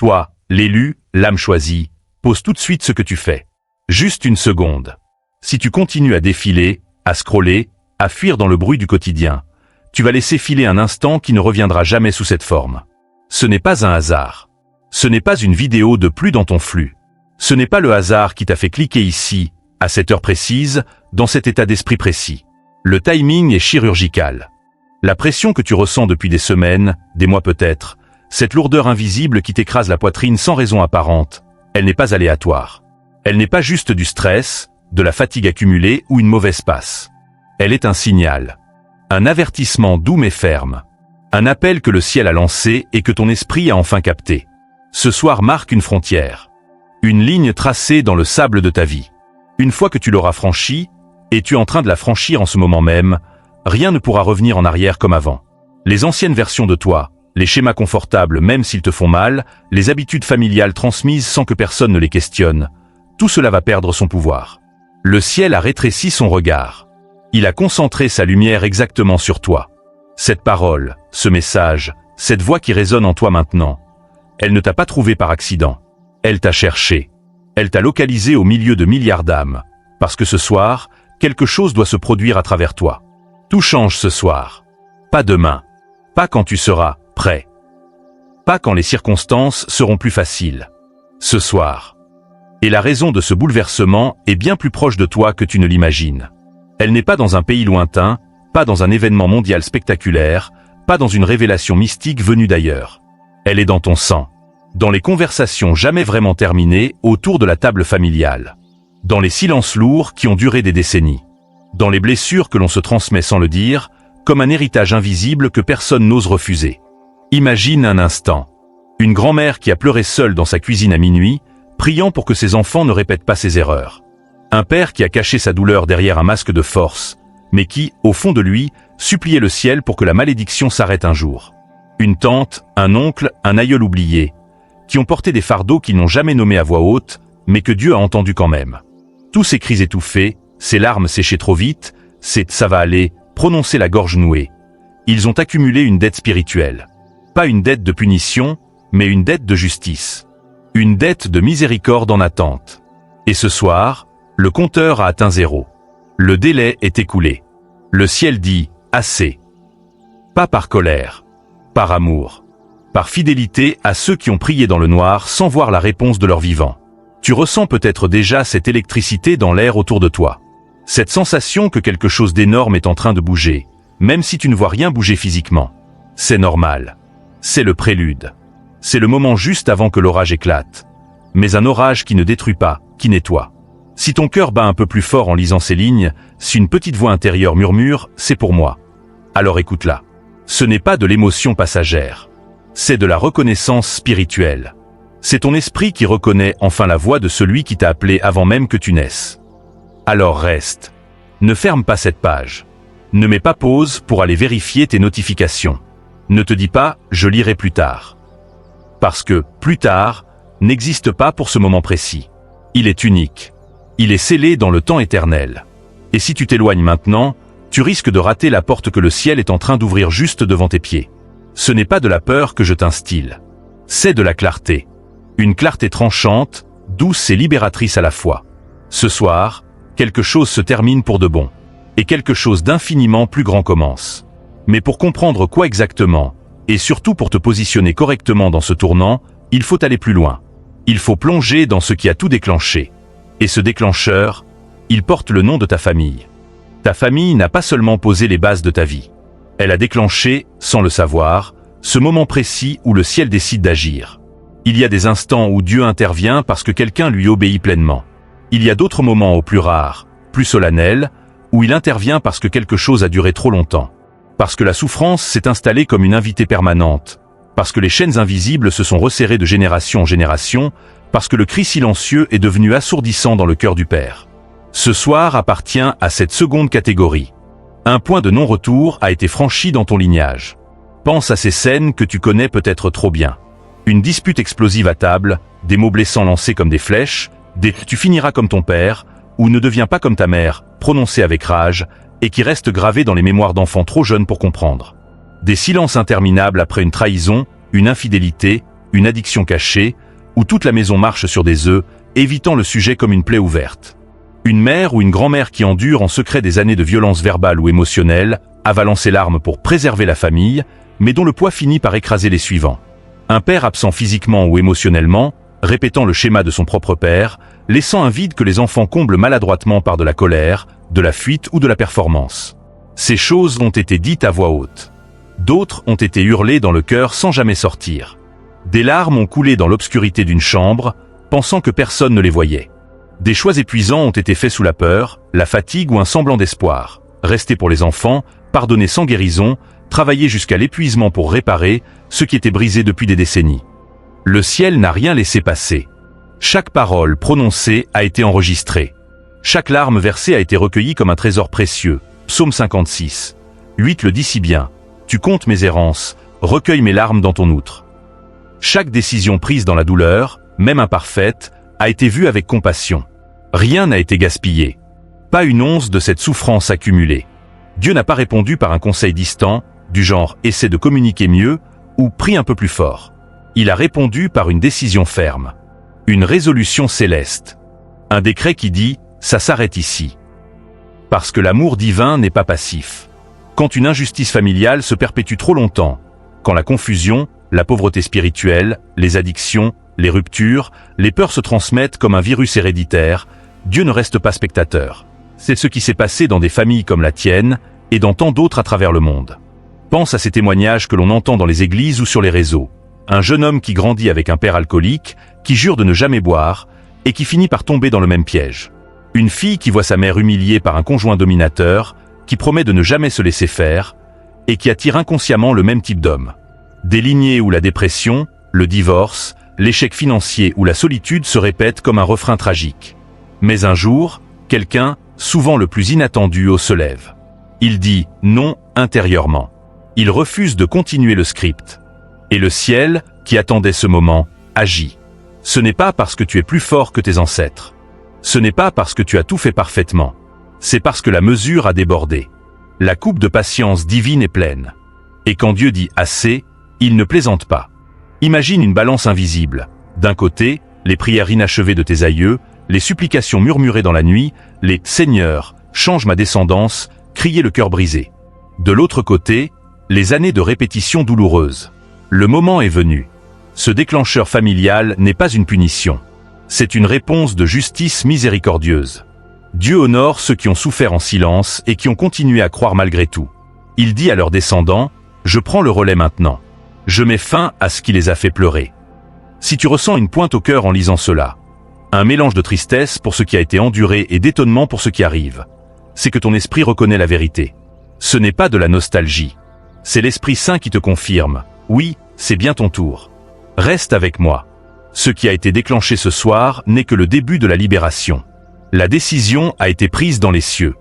Toi, l'élu, l'âme choisie, pose tout de suite ce que tu fais. Juste une seconde. Si tu continues à défiler, à scroller, à fuir dans le bruit du quotidien, tu vas laisser filer un instant qui ne reviendra jamais sous cette forme. Ce n'est pas un hasard. Ce n'est pas une vidéo de plus dans ton flux. Ce n'est pas le hasard qui t'a fait cliquer ici, à cette heure précise, dans cet état d'esprit précis. Le timing est chirurgical. La pression que tu ressens depuis des semaines, des mois peut-être, cette lourdeur invisible qui t'écrase la poitrine sans raison apparente, elle n'est pas aléatoire. Elle n'est pas juste du stress, de la fatigue accumulée ou une mauvaise passe. Elle est un signal. Un avertissement doux mais ferme. Un appel que le ciel a lancé et que ton esprit a enfin capté. Ce soir marque une frontière. Une ligne tracée dans le sable de ta vie. Une fois que tu l'auras franchie, et tu es en train de la franchir en ce moment même, rien ne pourra revenir en arrière comme avant. Les anciennes versions de toi, les schémas confortables même s'ils te font mal, les habitudes familiales transmises sans que personne ne les questionne, tout cela va perdre son pouvoir. Le ciel a rétréci son regard. Il a concentré sa lumière exactement sur toi. Cette parole, ce message, cette voix qui résonne en toi maintenant, elle ne t'a pas trouvé par accident. Elle t'a cherché. Elle t'a localisé au milieu de milliards d'âmes. Parce que ce soir, quelque chose doit se produire à travers toi. Tout change ce soir. Pas demain. Pas quand tu seras prêt. Pas quand les circonstances seront plus faciles. Ce soir. Et la raison de ce bouleversement est bien plus proche de toi que tu ne l'imagines. Elle n'est pas dans un pays lointain, pas dans un événement mondial spectaculaire, pas dans une révélation mystique venue d'ailleurs. Elle est dans ton sang. Dans les conversations jamais vraiment terminées autour de la table familiale. Dans les silences lourds qui ont duré des décennies. Dans les blessures que l'on se transmet sans le dire, comme un héritage invisible que personne n'ose refuser. Imagine un instant. Une grand-mère qui a pleuré seule dans sa cuisine à minuit, priant pour que ses enfants ne répètent pas ses erreurs. Un père qui a caché sa douleur derrière un masque de force, mais qui, au fond de lui, suppliait le ciel pour que la malédiction s'arrête un jour. Une tante, un oncle, un aïeul oublié, qui ont porté des fardeaux qu'ils n'ont jamais nommés à voix haute, mais que Dieu a entendu quand même. Tous ces cris étouffés, ces larmes séchées trop vite, ces « ça va aller » prononcés la gorge nouée. Ils ont accumulé une dette spirituelle. Pas une dette de punition, mais une dette de justice. Une dette de miséricorde en attente. Et ce soir, le compteur a atteint 0. Le délai est écoulé. Le ciel dit « assez ». Pas par colère, par amour, par fidélité à ceux qui ont prié dans le noir sans voir la réponse de leur vivant. Tu ressens peut-être déjà cette électricité dans l'air autour de toi. Cette sensation que quelque chose d'énorme est en train de bouger, même si tu ne vois rien bouger physiquement. C'est normal. C'est le prélude. C'est le moment juste avant que l'orage éclate. Mais un orage qui ne détruit pas, qui nettoie. Si ton cœur bat un peu plus fort en lisant ces lignes, si une petite voix intérieure murmure « c'est pour moi », alors écoute-la. Ce n'est pas de l'émotion passagère. C'est de la reconnaissance spirituelle. C'est ton esprit qui reconnaît enfin la voix de celui qui t'a appelé avant même que tu naisses. Alors reste. Ne ferme pas cette page. Ne mets pas pause pour aller vérifier tes notifications. Ne te dis pas « je lirai plus tard ». Parce que « plus tard » n'existe pas pour ce moment précis. Il est unique. Il est scellé dans le temps éternel. Et si tu t'éloignes maintenant, tu risques de rater la porte que le ciel est en train d'ouvrir juste devant tes pieds. Ce n'est pas de la peur que je t'instille. C'est de la clarté. Une clarté tranchante, douce et libératrice à la fois. Ce soir, quelque chose se termine pour de bon. Et quelque chose d'infiniment plus grand commence. Mais pour comprendre quoi exactement, et surtout pour te positionner correctement dans ce tournant, il faut aller plus loin. Il faut plonger dans ce qui a tout déclenché. Et ce déclencheur, il porte le nom de ta famille. Ta famille n'a pas seulement posé les bases de ta vie. Elle a déclenché, sans le savoir, ce moment précis où le ciel décide d'agir. Il y a des instants où Dieu intervient parce que quelqu'un lui obéit pleinement. Il y a d'autres moments au plus rares, plus solennels, où il intervient parce que quelque chose a duré trop longtemps. Parce que la souffrance s'est installée comme une invitée permanente. Parce que les chaînes invisibles se sont resserrées de génération en génération. Parce que le cri silencieux est devenu assourdissant dans le cœur du Père. Ce soir appartient à cette seconde catégorie. Un point de non-retour a été franchi dans ton lignage. Pense à ces scènes que tu connais peut-être trop bien. Une dispute explosive à table, des mots blessants lancés comme des flèches, des « tu finiras comme ton père » ou « ne deviens pas comme ta mère » prononcés avec rage et qui restent gravés dans les mémoires d'enfants trop jeunes pour comprendre. Des silences interminables après une trahison, une infidélité, une addiction cachée, où toute la maison marche sur des œufs, évitant le sujet comme une plaie ouverte. Une mère ou une grand-mère qui endure en secret des années de violence verbale ou émotionnelle, avalant ses larmes pour préserver la famille, mais dont le poids finit par écraser les suivants. Un père absent physiquement ou émotionnellement, répétant le schéma de son propre père, laissant un vide que les enfants comblent maladroitement par de la colère, de la fuite ou de la performance. Ces choses ont été dites à voix haute. D'autres ont été hurlées dans le cœur sans jamais sortir. Des larmes ont coulé dans l'obscurité d'une chambre, pensant que personne ne les voyait. Des choix épuisants ont été faits sous la peur, la fatigue ou un semblant d'espoir. Rester pour les enfants, pardonner sans guérison, travailler jusqu'à l'épuisement pour réparer ce qui était brisé depuis des décennies. Le ciel n'a rien laissé passer. Chaque parole prononcée a été enregistrée. Chaque larme versée a été recueillie comme un trésor précieux. Psaume 56. 8 le dit si bien. Tu comptes mes errances, recueille mes larmes dans ton outre. Chaque décision prise dans la douleur, même imparfaite, a été vue avec compassion. Rien n'a été gaspillé. Pas une once de cette souffrance accumulée. Dieu n'a pas répondu par un conseil distant, du genre « essaie de communiquer mieux » ou « prie un peu plus fort ». Il a répondu par une décision ferme. Une résolution céleste. Un décret qui dit « ça s'arrête ici ». Parce que l'amour divin n'est pas passif. Quand une injustice familiale se perpétue trop longtemps, quand la confusion, la pauvreté spirituelle, les addictions, les ruptures, les peurs se transmettent comme un virus héréditaire, Dieu ne reste pas spectateur. C'est ce qui s'est passé dans des familles comme la tienne et dans tant d'autres à travers le monde. Pense à ces témoignages que l'on entend dans les églises ou sur les réseaux. Un jeune homme qui grandit avec un père alcoolique, qui jure de ne jamais boire et qui finit par tomber dans le même piège. Une fille qui voit sa mère humiliée par un conjoint dominateur, qui promet de ne jamais se laisser faire et qui attire inconsciemment le même type d'homme. Des lignées où la dépression, le divorce, l'échec financier ou la solitude se répètent comme un refrain tragique. Mais un jour, quelqu'un, souvent le plus inattendu, se lève. Il dit non intérieurement. Il refuse de continuer le script. Et le ciel, qui attendait ce moment, agit. Ce n'est pas parce que tu es plus fort que tes ancêtres. Ce n'est pas parce que tu as tout fait parfaitement. C'est parce que la mesure a débordé. La coupe de patience divine est pleine. Et quand Dieu dit assez, il ne plaisante pas. Imagine une balance invisible. D'un côté, les prières inachevées de tes aïeux, les supplications murmurées dans la nuit, les « Seigneur, change ma descendance » crier le cœur brisé. De l'autre côté, les années de répétition douloureuse. Le moment est venu. Ce déclencheur familial n'est pas une punition. C'est une réponse de justice miséricordieuse. Dieu honore ceux qui ont souffert en silence et qui ont continué à croire malgré tout. Il dit à leurs descendants, « Je prends le relais maintenant. Je mets fin à ce qui les a fait pleurer. » Si tu ressens une pointe au cœur en lisant cela, un mélange de tristesse pour ce qui a été enduré et d'étonnement pour ce qui arrive, c'est que ton esprit reconnaît la vérité. Ce n'est pas de la nostalgie. C'est l'Esprit Saint qui te confirme. Oui, c'est bien ton tour. Reste avec moi. Ce qui a été déclenché ce soir n'est que le début de la libération. La décision a été prise dans les cieux.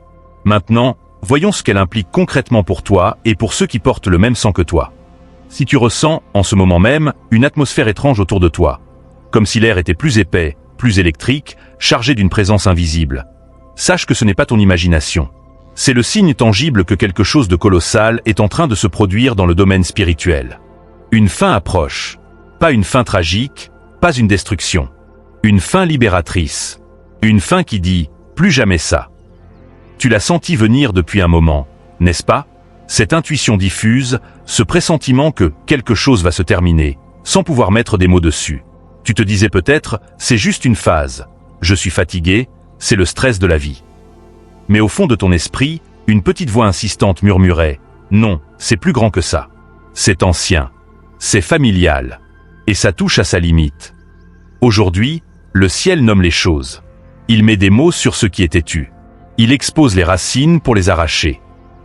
Maintenant, voyons ce qu'elle implique concrètement pour toi et pour ceux qui portent le même sang que toi. Si tu ressens, en ce moment même, une atmosphère étrange autour de toi, comme si l'air était plus épais, plus électrique, chargé d'une présence invisible, sache que ce n'est pas ton imagination. C'est le signe tangible que quelque chose de colossal est en train de se produire dans le domaine spirituel. Une fin approche. Pas une fin tragique, pas une destruction. Une fin libératrice. Une fin qui dit « plus jamais ça ». Tu l'as senti venir depuis un moment, n'est-ce pas? Cette intuition diffuse, ce pressentiment que quelque chose va se terminer, sans pouvoir mettre des mots dessus. Tu te disais peut-être « c'est juste une phase, je suis fatigué, c'est le stress de la vie ». Mais au fond de ton esprit, une petite voix insistante murmurait « non, c'est plus grand que ça. C'est ancien, c'est familial, et ça touche à sa limite ». Aujourd'hui, le ciel nomme les choses. Il met des mots sur ce qui était tu. Il expose les racines pour les arracher.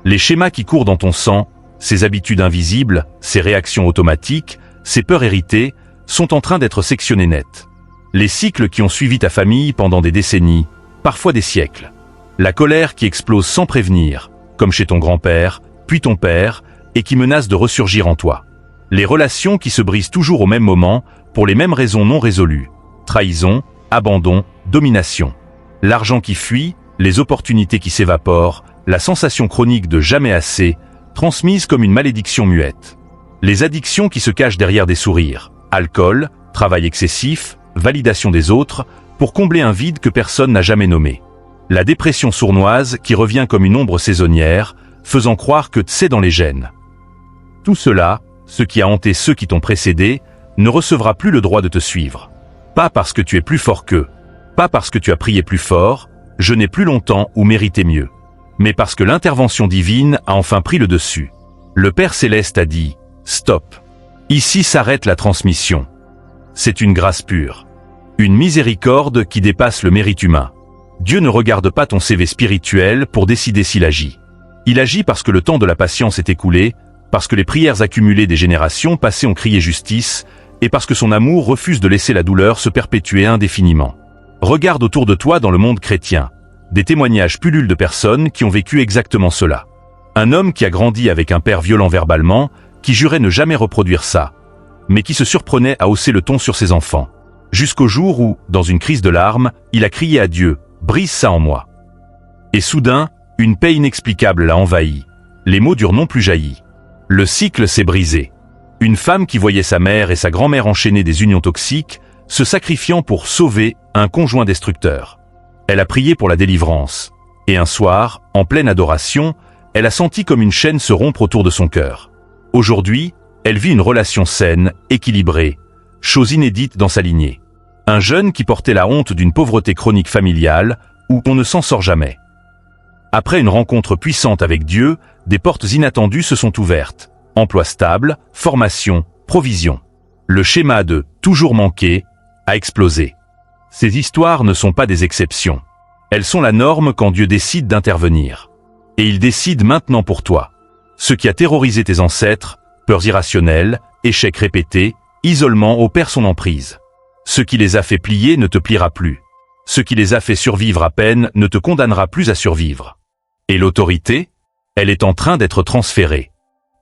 Les schémas qui courent dans ton sang, ces habitudes invisibles, ces réactions automatiques, ces peurs héritées, sont en train d'être sectionnés net. Les cycles qui ont suivi ta famille pendant des décennies, parfois des siècles. La colère qui explose sans prévenir, comme chez ton grand-père, puis ton père, et qui menace de ressurgir en toi. Les relations qui se brisent toujours au même moment, pour les mêmes raisons non résolues. Trahison, abandon, domination. L'argent qui fuit, les opportunités qui s'évaporent, la sensation chronique de jamais assez, transmise comme une malédiction muette. Les addictions qui se cachent derrière des sourires, Alcool, travail excessif, validation des autres, pour combler un vide que personne n'a jamais nommé. La dépression sournoise qui revient comme une ombre saisonnière, faisant croire que c'est dans les gènes. Tout cela, ce qui a hanté ceux qui t'ont précédé, ne recevra plus le droit de te suivre. Pas parce que tu es plus fort qu'eux, pas parce que tu as prié plus fort, jeûné plus longtemps ou mérité mieux, mais parce que l'intervention divine a enfin pris le dessus. Le Père Céleste a dit « Stop ». Ici s'arrête la transmission. C'est une grâce pure. Une miséricorde qui dépasse le mérite humain. Dieu ne regarde pas ton CV spirituel pour décider s'il agit. Il agit parce que le temps de la patience est écoulé, parce que les prières accumulées des générations passées ont crié justice, et parce que son amour refuse de laisser la douleur se perpétuer indéfiniment. Regarde autour de toi dans le monde chrétien. Des témoignages pullulent de personnes qui ont vécu exactement cela. Un homme qui a grandi avec un père violent verbalement, qui jurait ne jamais reproduire ça, mais qui se surprenait à hausser le ton sur ses enfants. Jusqu'au jour où, dans une crise de larmes, il a crié à Dieu « Brise ça en moi ». Et soudain, une paix inexplicable l'a envahi. Les mots durent non plus jaillis. Le cycle s'est brisé. Une femme qui voyait sa mère et sa grand-mère enchaîner des unions toxiques, se sacrifiant pour sauver un conjoint destructeur. Elle a prié pour la délivrance. Et un soir, en pleine adoration, elle a senti comme une chaîne se rompre autour de son cœur. Aujourd'hui, elle vit une relation saine, équilibrée, chose inédite dans sa lignée. Un jeune qui portait la honte d'une pauvreté chronique familiale, où on ne s'en sort jamais. Après une rencontre puissante avec Dieu, des portes inattendues se sont ouvertes. Emploi stable, formation, provision. Le schéma de « toujours manquer » a explosé. Ces histoires ne sont pas des exceptions. Elles sont la norme quand Dieu décide d'intervenir. Et il décide maintenant pour toi. Ce qui a terrorisé tes ancêtres, peurs irrationnelles, échecs répétés, isolement opère son emprise. Ce qui les a fait plier ne te pliera plus. Ce qui les a fait survivre à peine ne te condamnera plus à survivre. Et l'autorité, elle est en train d'être transférée.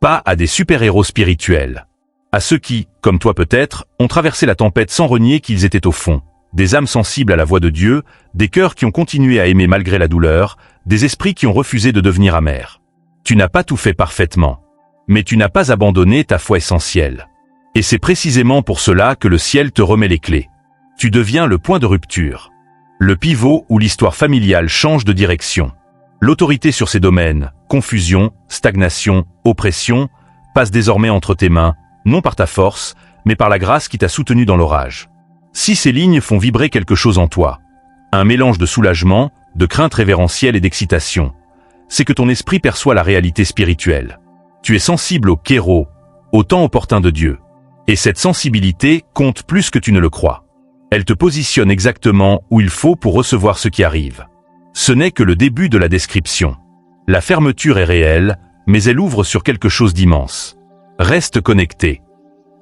Pas à des super-héros spirituels. À ceux qui, comme toi peut-être, ont traversé la tempête sans renier qu'ils étaient au fond. Des âmes sensibles à la voix de Dieu, des cœurs qui ont continué à aimer malgré la douleur, des esprits qui ont refusé de devenir amers. Tu n'as pas tout fait parfaitement. Mais tu n'as pas abandonné ta foi essentielle. Et c'est précisément pour cela que le ciel te remet les clés. Tu deviens le point de rupture. Le pivot où l'histoire familiale change de direction. L'autorité sur ces domaines, confusion, stagnation, oppression, passe désormais entre tes mains, non par ta force, mais par la grâce qui t'a soutenu dans l'orage. Si ces lignes font vibrer quelque chose en toi, un mélange de soulagement, de crainte révérentielle et d'excitation, c'est que ton esprit perçoit la réalité spirituelle. Tu es sensible au kéro, au temps opportun de Dieu. Et cette sensibilité compte plus que tu ne le crois. Elle te positionne exactement où il faut pour recevoir ce qui arrive. Ce n'est que le début de la description. La fermeture est réelle, mais elle ouvre sur quelque chose d'immense. Reste connecté.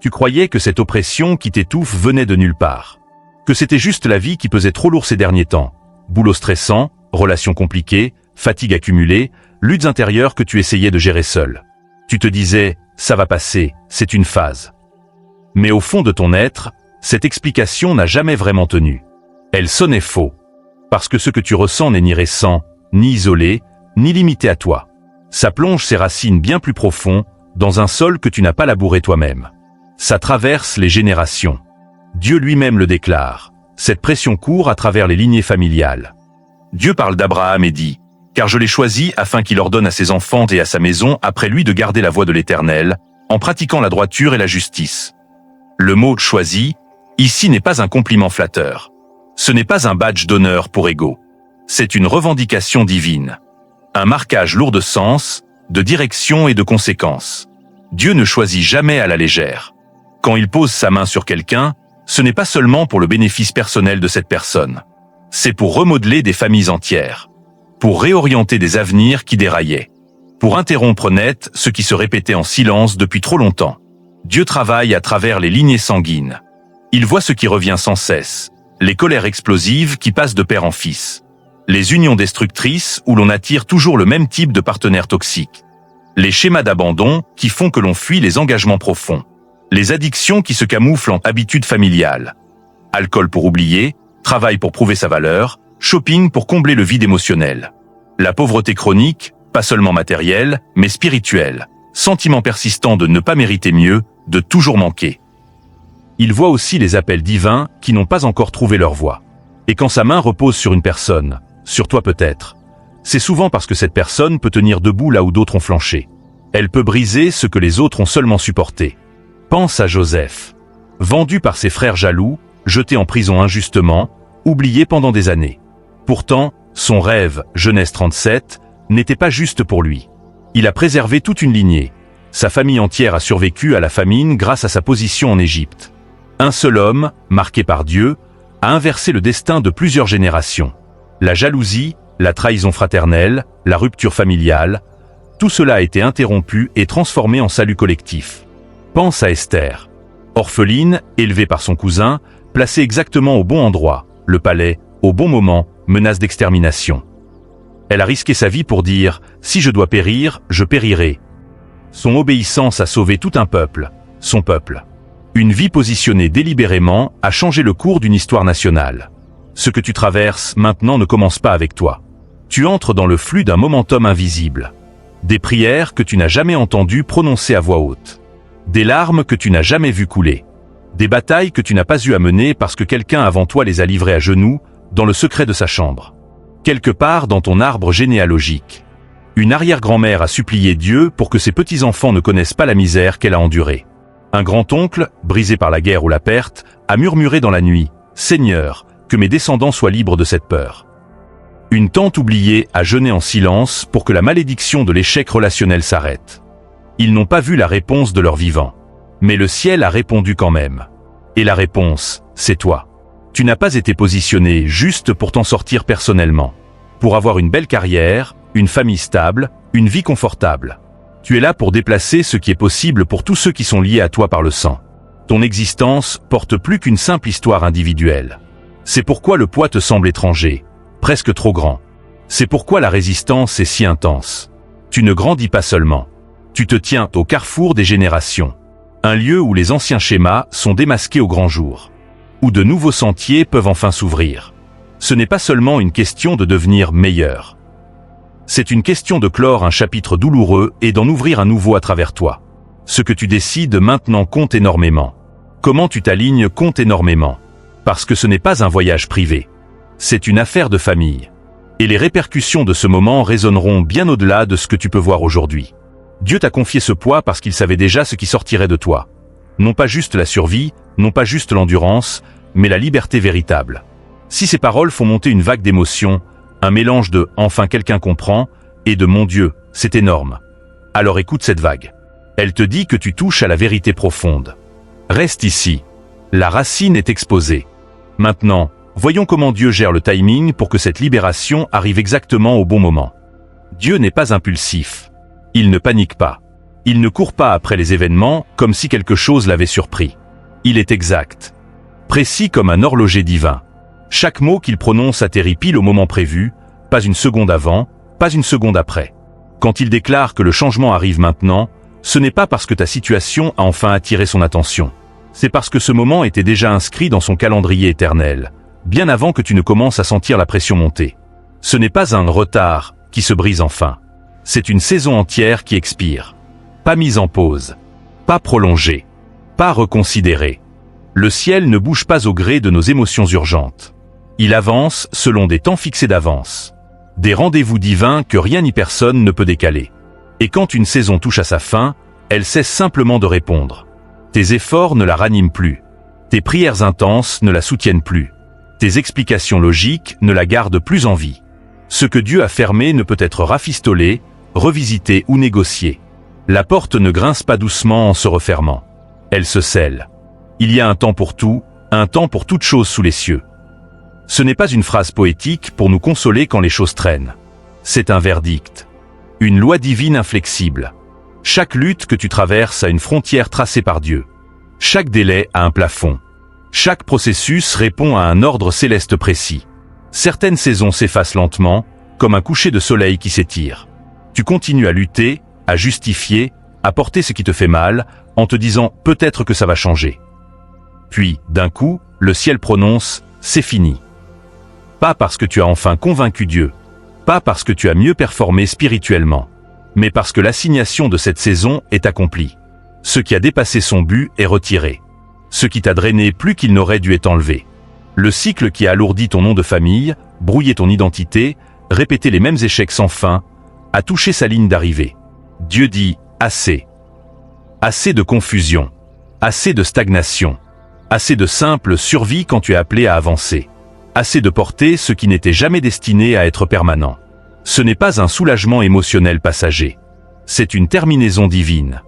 Tu croyais que cette oppression qui t'étouffe venait de nulle part. Que c'était juste la vie qui pesait trop lourd ces derniers temps. Boulot stressant, relations compliquées, fatigue accumulée, luttes intérieures que tu essayais de gérer seul. Tu te disais, ça va passer, c'est une phase. Mais au fond de ton être, cette explication n'a jamais vraiment tenu. Elle sonnait faux. Parce que ce que tu ressens n'est ni récent, ni isolé, ni limité à toi. Ça plonge ses racines bien plus profond, dans un sol que tu n'as pas labouré toi-même. Ça traverse les générations. Dieu lui-même le déclare. Cette pression court à travers les lignées familiales. Dieu parle d'Abraham et dit « Car je l'ai choisi afin qu'il ordonne à ses enfants et à sa maison après lui de garder la voie de l'Éternel, en pratiquant la droiture et la justice. » Le mot « choisi » ici n'est pas un compliment flatteur. Ce n'est pas un badge d'honneur pour ego. C'est une revendication divine. Un marquage lourd de sens, de direction et de conséquences. Dieu ne choisit jamais à la légère. Quand il pose sa main sur quelqu'un, ce n'est pas seulement pour le bénéfice personnel de cette personne. C'est pour remodeler des familles entières. Pour réorienter des avenirs qui déraillaient. Pour interrompre net ce qui se répétait en silence depuis trop longtemps. Dieu travaille à travers les lignées sanguines. Il voit ce qui revient sans cesse. Les colères explosives qui passent de père en fils. Les unions destructrices où l'on attire toujours le même type de partenaire toxique. Les schémas d'abandon qui font que l'on fuit les engagements profonds. Les addictions qui se camouflent en habitudes familiales. Alcool pour oublier, travail pour prouver sa valeur, shopping pour combler le vide émotionnel. La pauvreté chronique, pas seulement matérielle, mais spirituelle. Sentiment persistant de ne pas mériter mieux, de toujours manquer. Il voit aussi les appels divins qui n'ont pas encore trouvé leur voie. Et quand sa main repose sur une personne, sur toi peut-être, c'est souvent parce que cette personne peut tenir debout là où d'autres ont flanché. Elle peut briser ce que les autres ont seulement supporté. Pense à Joseph. Vendu par ses frères jaloux, jeté en prison injustement, oublié pendant des années. Pourtant, son rêve, Genèse 37, n'était pas juste pour lui. Il a préservé toute une lignée. Sa famille entière a survécu à la famine grâce à sa position en Égypte. Un seul homme, marqué par Dieu, a inversé le destin de plusieurs générations. La jalousie, la trahison fraternelle, la rupture familiale, tout cela a été interrompu et transformé en salut collectif. Pense à Esther. Orpheline, élevée par son cousin, placée exactement au bon endroit, le palais, au bon moment, menace d'extermination. Elle a risqué sa vie pour dire « Si je dois périr, je périrai ». Son obéissance a sauvé tout un peuple, son peuple. Une vie positionnée délibérément a changé le cours d'une histoire nationale. Ce que tu traverses maintenant ne commence pas avec toi. Tu entres dans le flux d'un momentum invisible. Des prières que tu n'as jamais entendues prononcer à voix haute. Des larmes que tu n'as jamais vues couler. Des batailles que tu n'as pas eu à mener parce que quelqu'un avant toi les a livrées à genoux, dans le secret de sa chambre. Quelque part dans ton arbre généalogique. Une arrière-grand-mère a supplié Dieu pour que ses petits-enfants ne connaissent pas la misère qu'elle a endurée. Un grand-oncle, brisé par la guerre ou la perte, a murmuré dans la nuit « Seigneur, que mes descendants soient libres de cette peur ». Une tante oubliée a jeûné en silence pour que la malédiction de l'échec relationnel s'arrête. Ils n'ont pas vu la réponse de leur vivant. Mais le ciel a répondu quand même. Et la réponse, c'est toi. Tu n'as pas été positionné juste pour t'en sortir personnellement. Pour avoir une belle carrière, une famille stable, une vie confortable. Tu es là pour déplacer ce qui est possible pour tous ceux qui sont liés à toi par le sang. Ton existence porte plus qu'une simple histoire individuelle. C'est pourquoi le poids te semble étranger, presque trop grand. C'est pourquoi la résistance est si intense. Tu ne grandis pas seulement. Tu te tiens au carrefour des générations. Un lieu où les anciens schémas sont démasqués au grand jour. Où de nouveaux sentiers peuvent enfin s'ouvrir. Ce n'est pas seulement une question de devenir meilleur. C'est une question de clore un chapitre douloureux et d'en ouvrir un nouveau à travers toi. Ce que tu décides maintenant compte énormément. Comment tu t'alignes compte énormément. Parce que ce n'est pas un voyage privé. C'est une affaire de famille. Et les répercussions de ce moment résonneront bien au-delà de ce que tu peux voir aujourd'hui. Dieu t'a confié ce poids parce qu'il savait déjà ce qui sortirait de toi. Non pas juste la survie, non pas juste l'endurance, mais la liberté véritable. Si ces paroles font monter une vague d'émotions, un mélange de « enfin quelqu'un comprend » et de « mon Dieu, c'est énorme », alors écoute cette vague. Elle te dit que tu touches à la vérité profonde. Reste ici. La racine est exposée. Maintenant, voyons comment Dieu gère le timing pour que cette libération arrive exactement au bon moment. Dieu n'est pas impulsif. Il ne panique pas. Il ne court pas après les événements comme si quelque chose l'avait surpris. Il est exact. Précis comme un horloger divin. Chaque mot qu'il prononce atterrit pile au moment prévu, pas une seconde avant, pas une seconde après. Quand il déclare que le changement arrive maintenant, ce n'est pas parce que ta situation a enfin attiré son attention. C'est parce que ce moment était déjà inscrit dans son calendrier éternel, bien avant que tu ne commences à sentir la pression monter. Ce n'est pas un retard qui se brise enfin. C'est une saison entière qui expire. Pas mise en pause. Pas prolongée. Pas reconsidérée. Le ciel ne bouge pas au gré de nos émotions urgentes. Il avance selon des temps fixés d'avance. Des rendez-vous divins que rien ni personne ne peut décaler. Et quand une saison touche à sa fin, elle cesse simplement de répondre. Tes efforts ne la raniment plus. Tes prières intenses ne la soutiennent plus. Tes explications logiques ne la gardent plus en vie. Ce que Dieu a fermé ne peut être rafistolé, revisité ou négocié. La porte ne grince pas doucement en se refermant. Elle se scelle. Il y a un temps pour tout, un temps pour toute chose sous les cieux. Ce n'est pas une phrase poétique pour nous consoler quand les choses traînent. C'est un verdict. Une loi divine inflexible. Chaque lutte que tu traverses a une frontière tracée par Dieu. Chaque délai a un plafond. Chaque processus répond à un ordre céleste précis. Certaines saisons s'effacent lentement, comme un coucher de soleil qui s'étire. Tu continues à lutter, à justifier, à porter ce qui te fait mal, en te disant peut-être que ça va changer. Puis, d'un coup, le ciel prononce « c'est fini ». Pas parce que tu as enfin convaincu Dieu, pas parce que tu as mieux performé spirituellement, mais parce que l'assignation de cette saison est accomplie. Ce qui a dépassé son but est retiré. Ce qui t'a drainé plus qu'il n'aurait dû est enlevé. Le cycle qui a alourdi ton nom de famille, brouillé ton identité, répété les mêmes échecs sans fin, a touché sa ligne d'arrivée. Dieu dit « assez ». Assez de confusion. Assez de stagnation. Assez de simple survie quand tu es appelé à avancer. Assez de porter ce qui n'était jamais destiné à être permanent. Ce n'est pas un soulagement émotionnel passager. C'est une terminaison divine.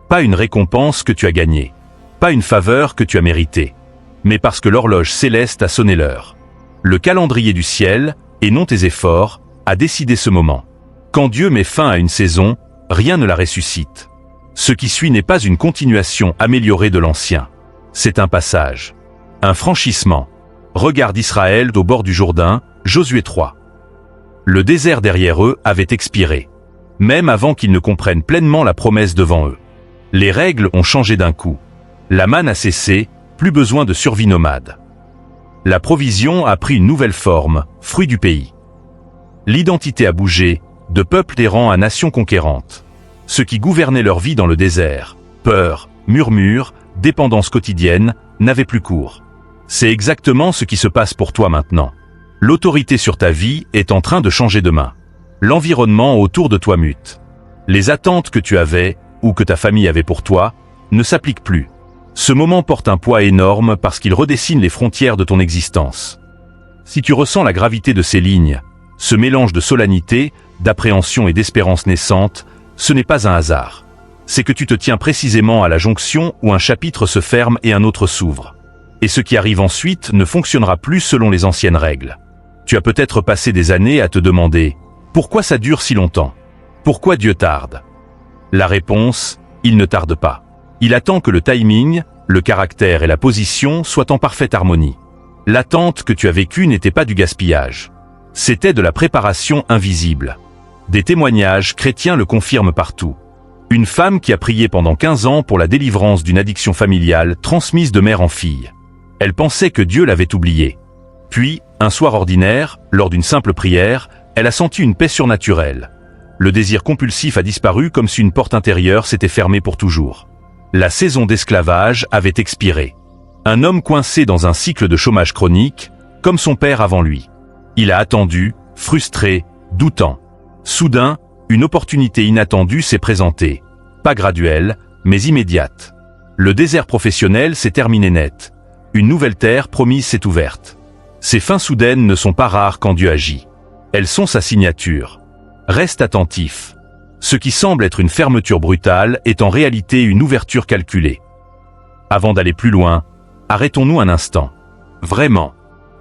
Pas une récompense que tu as gagnée. Pas une faveur que tu as méritée. Mais parce que l'horloge céleste a sonné l'heure. Le calendrier du ciel, et non tes efforts, a décidé ce moment. Quand Dieu met fin à une saison, rien ne la ressuscite. Ce qui suit n'est pas une continuation améliorée de l'ancien. C'est un passage. Un franchissement. Regarde Israël au bord du Jourdain, Josué 3. Le désert derrière eux avait expiré. Même avant qu'ils ne comprennent pleinement la promesse devant eux. Les règles ont changé d'un coup. La manne a cessé, plus besoin de survie nomade. La provision a pris une nouvelle forme, fruit du pays. L'identité a bougé, de peuple errant à nation conquérante. Ce qui gouvernait leur vie dans le désert, peur, murmure, dépendance quotidienne, n'avait plus cours. C'est exactement ce qui se passe pour toi maintenant. L'autorité sur ta vie est en train de changer de main. L'environnement autour de toi mute. Les attentes que tu avais, ou que ta famille avait pour toi, ne s'appliquent plus. Ce moment porte un poids énorme parce qu'il redessine les frontières de ton existence. Si tu ressens la gravité de ces lignes, ce mélange de solennité, d'appréhension et d'espérance naissante, ce n'est pas un hasard. C'est que tu te tiens précisément à la jonction où un chapitre se ferme et un autre s'ouvre. Et ce qui arrive ensuite ne fonctionnera plus selon les anciennes règles. Tu as peut-être passé des années à te demander « Pourquoi ça dure si longtemps ? Pourquoi Dieu tarde ?» La réponse, il ne tarde pas. Il attend que le timing, le caractère et la position soient en parfaite harmonie. L'attente que tu as vécue n'était pas du gaspillage. C'était de la préparation invisible. Des témoignages chrétiens le confirment partout. Une femme qui a prié pendant 15 ans pour la délivrance d'une addiction familiale transmise de mère en fille. Elle pensait que Dieu l'avait oubliée. Puis, un soir ordinaire, lors d'une simple prière, elle a senti une paix surnaturelle. Le désir compulsif a disparu comme si une porte intérieure s'était fermée pour toujours. La saison d'esclavage avait expiré. Un homme coincé dans un cycle de chômage chronique, comme son père avant lui. Il a attendu, frustré, doutant. Soudain, une opportunité inattendue s'est présentée. Pas graduelle, mais immédiate. Le désert professionnel s'est terminé net. Une nouvelle terre promise s'est ouverte. Ces fins soudaines ne sont pas rares quand Dieu agit. Elles sont sa signature. Reste attentif. Ce qui semble être une fermeture brutale est en réalité une ouverture calculée. Avant d'aller plus loin, arrêtons-nous un instant. Vraiment.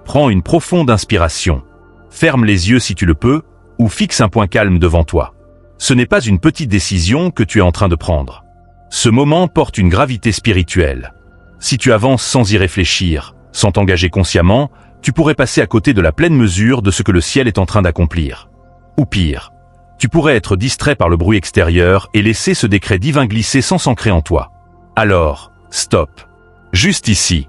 Prends une profonde inspiration. Ferme les yeux si tu le peux, ou fixe un point calme devant toi. Ce n'est pas une petite décision que tu es en train de prendre. Ce moment porte une gravité spirituelle. Si tu avances sans y réfléchir, sans t'engager consciemment, tu pourrais passer à côté de la pleine mesure de ce que le ciel est en train d'accomplir. Ou pire, tu pourrais être distrait par le bruit extérieur et laisser ce décret divin glisser sans s'ancrer en toi. Alors, stop. Juste ici.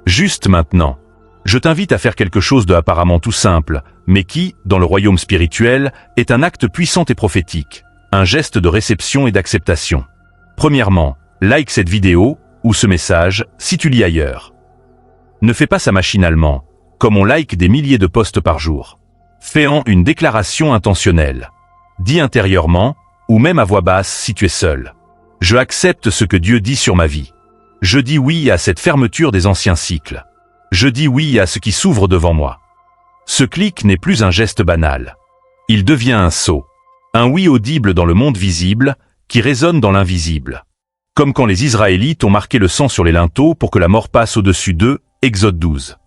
Juste maintenant. Je t'invite à faire quelque chose de apparemment tout simple, mais qui, dans le royaume spirituel, est un acte puissant et prophétique, un geste de réception et d'acceptation. Premièrement, like cette vidéo, ou ce message, si tu lis ailleurs. Ne fais pas ça machinalement, comme on like des milliers de posts par jour. Fais-en une déclaration intentionnelle. Dis intérieurement, ou même à voix basse si tu es seul. Je accepte ce que Dieu dit sur ma vie. Je dis oui à cette fermeture des anciens cycles. Je dis oui à ce qui s'ouvre devant moi. Ce clic n'est plus un geste banal. Il devient un saut. Un oui audible dans le monde visible, qui résonne dans l'invisible. Comme quand les Israélites ont marqué le sang sur les linteaux pour que la mort passe au-dessus d'eux, Exode 12.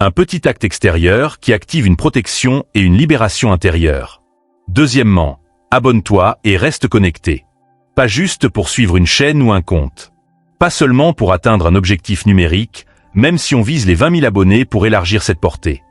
Un petit acte extérieur qui active une protection et une libération intérieure. Deuxièmement, abonne-toi et reste connecté. Pas juste pour suivre une chaîne ou un compte. Pas seulement pour atteindre un objectif numérique, même si on vise les 20 000 abonnés pour élargir cette portée.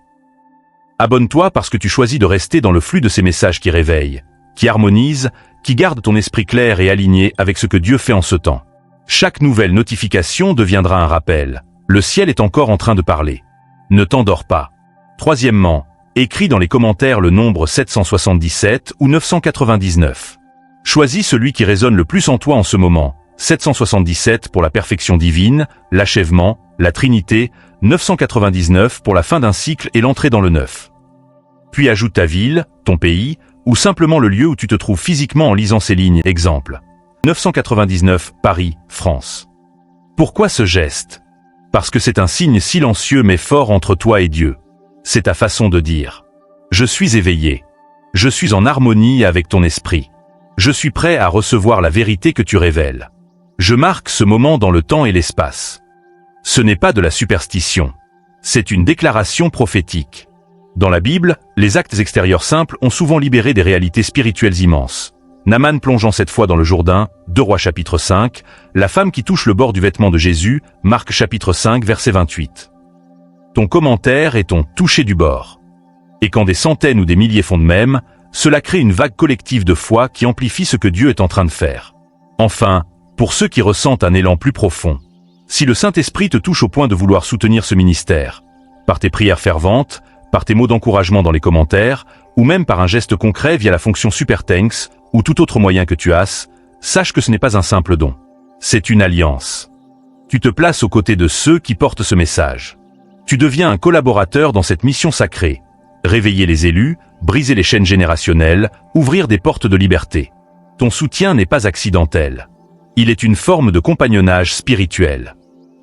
Abonne-toi parce que tu choisis de rester dans le flux de ces messages qui réveillent, qui harmonisent, qui gardent ton esprit clair et aligné avec ce que Dieu fait en ce temps. Chaque nouvelle notification deviendra un rappel. Le ciel est encore en train de parler. Ne t'endors pas. Troisièmement, écris dans les commentaires le nombre 777 ou 999. Choisis celui qui résonne le plus en toi en ce moment, 777 pour la perfection divine, l'achèvement, la Trinité, 999 pour la fin d'un cycle et l'entrée dans le neuf. Puis ajoute ta ville, ton pays, ou simplement le lieu où tu te trouves physiquement en lisant ces lignes. Exemple. 999, Paris, France. Pourquoi ce geste? Parce que c'est un signe silencieux mais fort entre toi et Dieu. C'est ta façon de dire. Je suis éveillé. Je suis en harmonie avec ton esprit. Je suis prêt à recevoir la vérité que tu révèles. Je marque ce moment dans le temps et l'espace. Ce n'est pas de la superstition. C'est une déclaration prophétique. Dans la Bible, les actes extérieurs simples ont souvent libéré des réalités spirituelles immenses. Naaman plongeant cette fois dans le Jourdain, 2 Rois chapitre 5, la femme qui touche le bord du vêtement de Jésus, Marc chapitre 5 verset 28. Ton commentaire est ton toucher du bord. Et quand des centaines ou des milliers font de même, cela crée une vague collective de foi qui amplifie ce que Dieu est en train de faire. Enfin, pour ceux qui ressentent un élan plus profond, si le Saint-Esprit te touche au point de vouloir soutenir ce ministère, par tes prières ferventes, par tes mots d'encouragement dans les commentaires, ou même par un geste concret via la fonction Super Thanks, ou tout autre moyen que tu as, sache que ce n'est pas un simple don. C'est une alliance. Tu te places aux côtés de ceux qui portent ce message. Tu deviens un collaborateur dans cette mission sacrée. Réveiller les élus, briser les chaînes générationnelles, ouvrir des portes de liberté. Ton soutien n'est pas accidentel. Il est une forme de compagnonnage spirituel.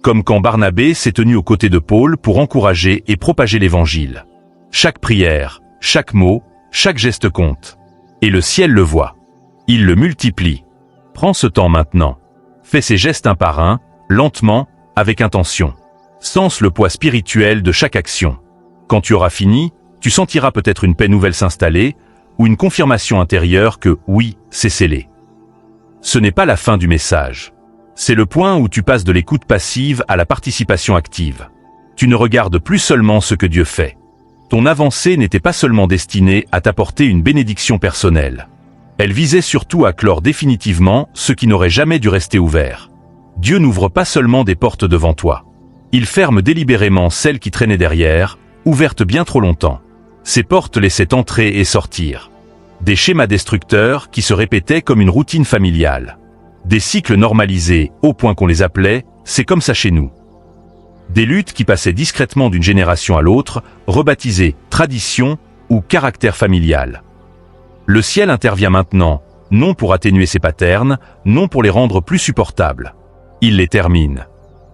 Comme quand Barnabé s'est tenu aux côtés de Paul pour encourager et propager l'évangile. Chaque prière, chaque mot, chaque geste compte. Et le ciel le voit. Il le multiplie. Prends ce temps maintenant. Fais ces gestes un par un, lentement, avec intention. Sens le poids spirituel de chaque action. Quand tu auras fini, tu sentiras peut-être une paix nouvelle s'installer, ou une confirmation intérieure que, oui, c'est scellé. Ce n'est pas la fin du message. C'est le point où tu passes de l'écoute passive à la participation active. Tu ne regardes plus seulement ce que Dieu fait. Ton avancée n'était pas seulement destinée à t'apporter une bénédiction personnelle. Elle visait surtout à clore définitivement ce qui n'aurait jamais dû rester ouvert. Dieu n'ouvre pas seulement des portes devant toi. Il ferme délibérément celles qui traînaient derrière, ouvertes bien trop longtemps. Ces portes laissaient entrer et sortir. Des schémas destructeurs qui se répétaient comme une routine familiale. Des cycles normalisés, au point qu'on les appelait « c'est comme ça chez nous ». Des luttes qui passaient discrètement d'une génération à l'autre, rebaptisées « tradition » ou « caractère familial ». Le ciel intervient maintenant, non pour atténuer ces patterns, non pour les rendre plus supportables. Il les termine.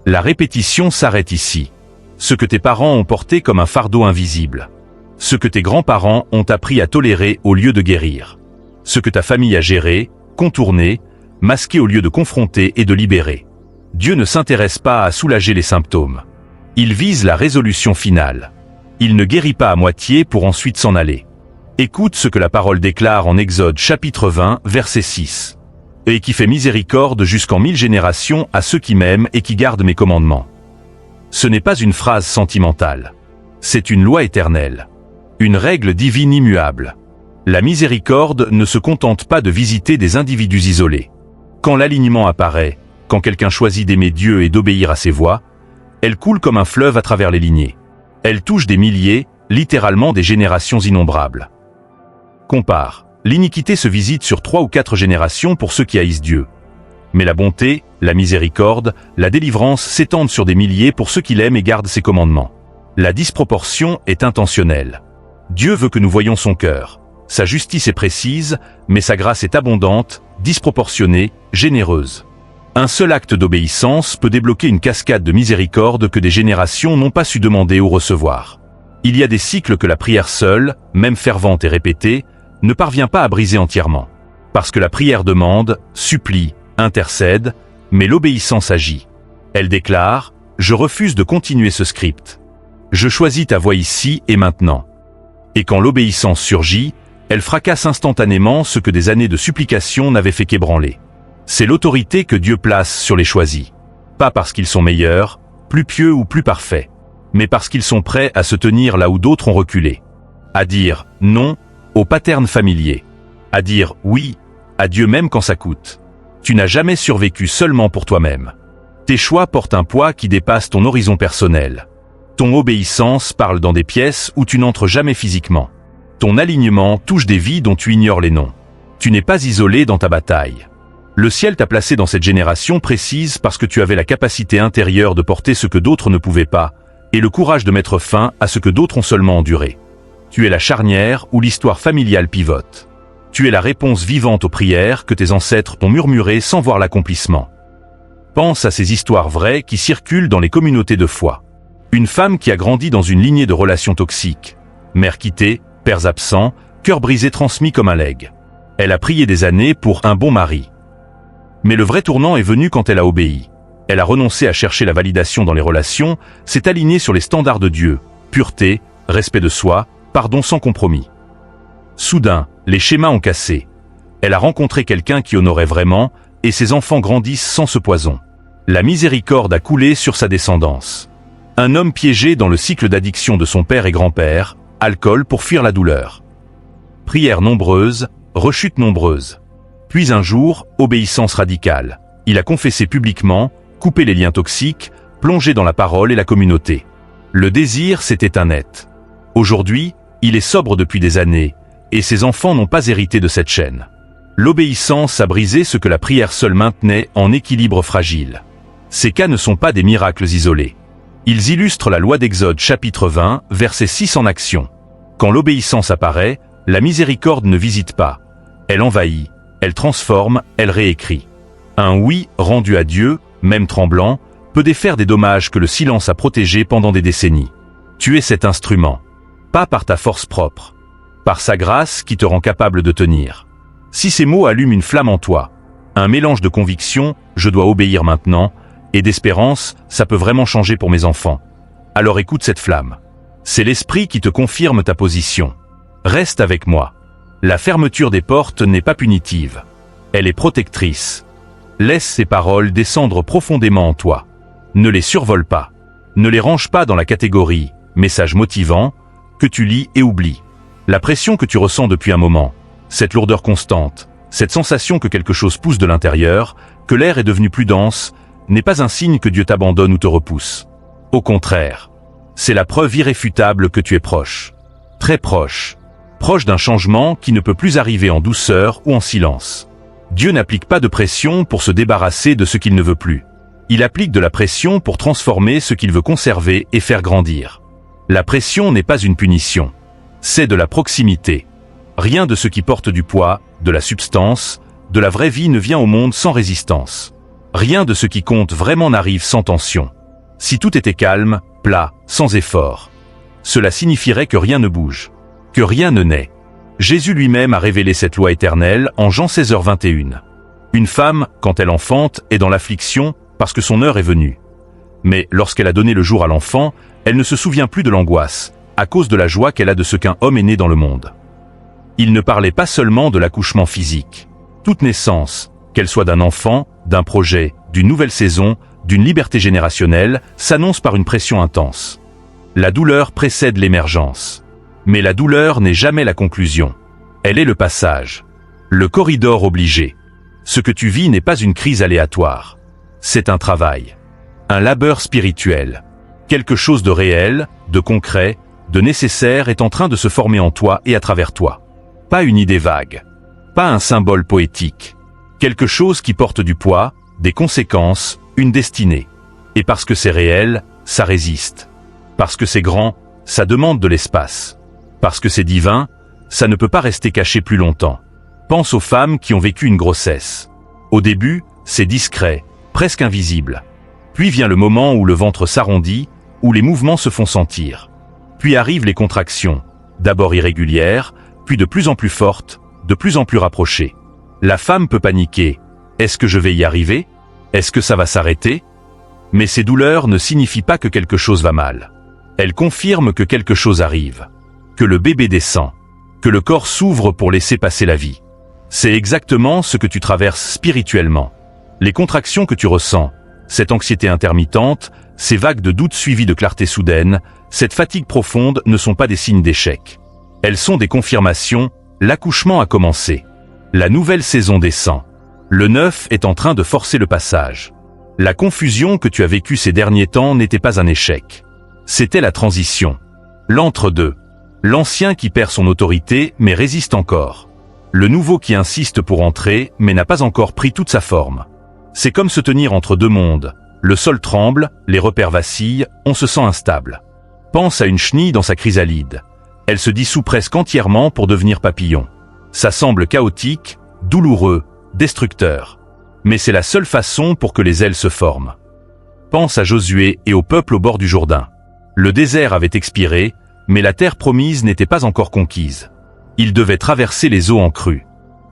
La répétition s'arrête ici. Ce que tes parents ont porté comme un fardeau invisible. Ce que tes grands-parents ont appris à tolérer au lieu de guérir. Ce que ta famille a géré, contourné, masqué au lieu de confronter et de libérer. Dieu ne s'intéresse pas à soulager les symptômes. Il vise la résolution finale. Il ne guérit pas à moitié pour ensuite s'en aller. Écoute ce que la parole déclare en Exode chapitre 20, verset 6. « Et qui fait miséricorde jusqu'en 1000 générations à ceux qui m'aiment et qui gardent mes commandements. » Ce n'est pas une phrase sentimentale. C'est une loi éternelle. Une règle divine immuable. La miséricorde ne se contente pas de visiter des individus isolés. Quand l'alignement apparaît, quand quelqu'un choisit d'aimer Dieu et d'obéir à ses voies, elle coule comme un fleuve à travers les lignées. Elle touche des milliers, littéralement des générations innombrables. Compare. L'iniquité se visite sur 3 ou 4 générations pour ceux qui haïssent Dieu. Mais la bonté, la miséricorde, la délivrance s'étendent sur des milliers pour ceux qui l'aiment et gardent ses commandements. La disproportion est intentionnelle. Dieu veut que nous voyions son cœur. Sa justice est précise, mais sa grâce est abondante, disproportionnée, généreuse. Un seul acte d'obéissance peut débloquer une cascade de miséricorde que des générations n'ont pas su demander ou recevoir. Il y a des cycles que la prière seule, même fervente et répétée, ne parvient pas à briser entièrement. Parce que la prière demande, supplie, intercède, mais l'obéissance agit. Elle déclare « Je refuse de continuer ce script. Je choisis ta voie ici et maintenant. » Et quand l'obéissance surgit, elle fracasse instantanément ce que des années de supplication n'avaient fait qu'ébranler. C'est l'autorité que Dieu place sur les choisis. Pas parce qu'ils sont meilleurs, plus pieux ou plus parfaits, mais parce qu'ils sont prêts à se tenir là où d'autres ont reculé. À dire non aux patterns familiers. À dire oui à Dieu même quand ça coûte. Tu n'as jamais survécu seulement pour toi-même. Tes choix portent un poids qui dépasse ton horizon personnel. Ton obéissance parle dans des pièces où tu n'entres jamais physiquement. Ton alignement touche des vies dont tu ignores les noms. Tu n'es pas isolé dans ta bataille. Le ciel t'a placé dans cette génération précise parce que tu avais la capacité intérieure de porter ce que d'autres ne pouvaient pas, et le courage de mettre fin à ce que d'autres ont seulement enduré. Tu es la charnière où l'histoire familiale pivote. Tu es la réponse vivante aux prières que tes ancêtres t'ont murmurées sans voir l'accomplissement. Pense à ces histoires vraies qui circulent dans les communautés de foi. Une femme qui a grandi dans une lignée de relations toxiques. Mère quittée, pères absents, cœur brisé transmis comme un legs. Elle a prié des années pour un bon mari. Mais le vrai tournant est venu quand elle a obéi. Elle a renoncé à chercher la validation dans les relations, s'est alignée sur les standards de Dieu, pureté, respect de soi, pardon sans compromis. Soudain, les schémas ont cassé. Elle a rencontré quelqu'un qui honorait vraiment, et ses enfants grandissent sans ce poison. La miséricorde a coulé sur sa descendance. Un homme piégé dans le cycle d'addiction de son père et grand-père, alcool pour fuir la douleur. Prières nombreuses, rechutes nombreuses. Puis un jour, obéissance radicale. Il a confessé publiquement, coupé les liens toxiques, plongé dans la parole et la communauté. Le désir s'est éteint net. Aujourd'hui, il est sobre depuis des années, et ses enfants n'ont pas hérité de cette chaîne. L'obéissance a brisé ce que la prière seule maintenait en équilibre fragile. Ces cas ne sont pas des miracles isolés. Ils illustrent la loi d'Exode chapitre 20, verset 6 en action. Quand l'obéissance apparaît, la miséricorde ne visite pas. Elle envahit, elle transforme, elle réécrit. Un oui rendu à Dieu, même tremblant, peut défaire des dommages que le silence a protégés pendant des décennies. Tu es cet instrument. Pas par ta force propre. Par sa grâce qui te rend capable de tenir. Si ces mots allument une flamme en toi, un mélange de conviction, je dois obéir maintenant, et d'espérance, ça peut vraiment changer pour mes enfants. Alors écoute cette flamme. C'est l'esprit qui te confirme ta position. Reste avec moi. La fermeture des portes n'est pas punitive. Elle est protectrice. Laisse ces paroles descendre profondément en toi. Ne les survole pas. Ne les range pas dans la catégorie « message motivant » que tu lis et oublies. La pression que tu ressens depuis un moment, cette lourdeur constante, cette sensation que quelque chose pousse de l'intérieur, que l'air est devenu plus dense, n'est pas un signe que Dieu t'abandonne ou te repousse. Au contraire, c'est la preuve irréfutable que tu es proche. Très proche. Proche d'un changement qui ne peut plus arriver en douceur ou en silence. Dieu n'applique pas de pression pour se débarrasser de ce qu'il ne veut plus. Il applique de la pression pour transformer ce qu'il veut conserver et faire grandir. La pression n'est pas une punition. C'est de la proximité. Rien de ce qui porte du poids, de la substance, de la vraie vie ne vient au monde sans résistance. Rien de ce qui compte vraiment n'arrive sans tension. Si tout était calme, plat, sans effort, cela signifierait que rien ne bouge, que rien ne naît. Jésus lui-même a révélé cette loi éternelle en Jean 16h21. Une femme, quand elle enfante, est dans l'affliction parce que son heure est venue. Mais lorsqu'elle a donné le jour à l'enfant, elle ne se souvient plus de l'angoisse, à cause de la joie qu'elle a de ce qu'un homme est né dans le monde. Il ne parlait pas seulement de l'accouchement physique. Toute naissance, qu'elle soit d'un enfant, d'un projet, d'une nouvelle saison, d'une liberté générationnelle, s'annonce par une pression intense. La douleur précède l'émergence. Mais la douleur n'est jamais la conclusion. Elle est le passage. Le corridor obligé. Ce que tu vis n'est pas une crise aléatoire. C'est un travail. Un labeur spirituel. Quelque chose de réel, de concret, de nécessaire est en train de se former en toi et à travers toi. Pas une idée vague. Pas un symbole poétique. Quelque chose qui porte du poids, des conséquences, une destinée. Et parce que c'est réel, ça résiste. Parce que c'est grand, ça demande de l'espace. Parce que c'est divin, ça ne peut pas rester caché plus longtemps. Pense aux femmes qui ont vécu une grossesse. Au début, c'est discret, presque invisible. Puis vient le moment où le ventre s'arrondit, où les mouvements se font sentir. Puis arrivent les contractions, d'abord irrégulières, puis de plus en plus fortes, de plus en plus rapprochées. La femme peut paniquer. Est-ce que je vais y arriver? Est-ce que ça va s'arrêter? Mais ces douleurs ne signifient pas que quelque chose va mal. Elles confirment que quelque chose arrive. Que le bébé descend. Que le corps s'ouvre pour laisser passer la vie. C'est exactement ce que tu traverses spirituellement. Les contractions que tu ressens, cette anxiété intermittente, ces vagues de doute suivies de clarté soudaine, cette fatigue profonde ne sont pas des signes d'échec. Elles sont des confirmations, l'accouchement a commencé. La nouvelle saison descend. Le neuf est en train de forcer le passage. La confusion que tu as vécue ces derniers temps n'était pas un échec. C'était la transition. L'entre-deux. L'ancien qui perd son autorité mais résiste encore. Le nouveau qui insiste pour entrer, mais n'a pas encore pris toute sa forme. C'est comme se tenir entre deux mondes. Le sol tremble, les repères vacillent, on se sent instable. Pense à une chenille dans sa chrysalide. Elle se dissout presque entièrement pour devenir papillon. Ça semble chaotique, douloureux, destructeur. Mais c'est la seule façon pour que les ailes se forment. Pense à Josué et au peuple au bord du Jourdain. Le désert avait expiré, mais la terre promise n'était pas encore conquise. Ils devaient traverser les eaux en crue.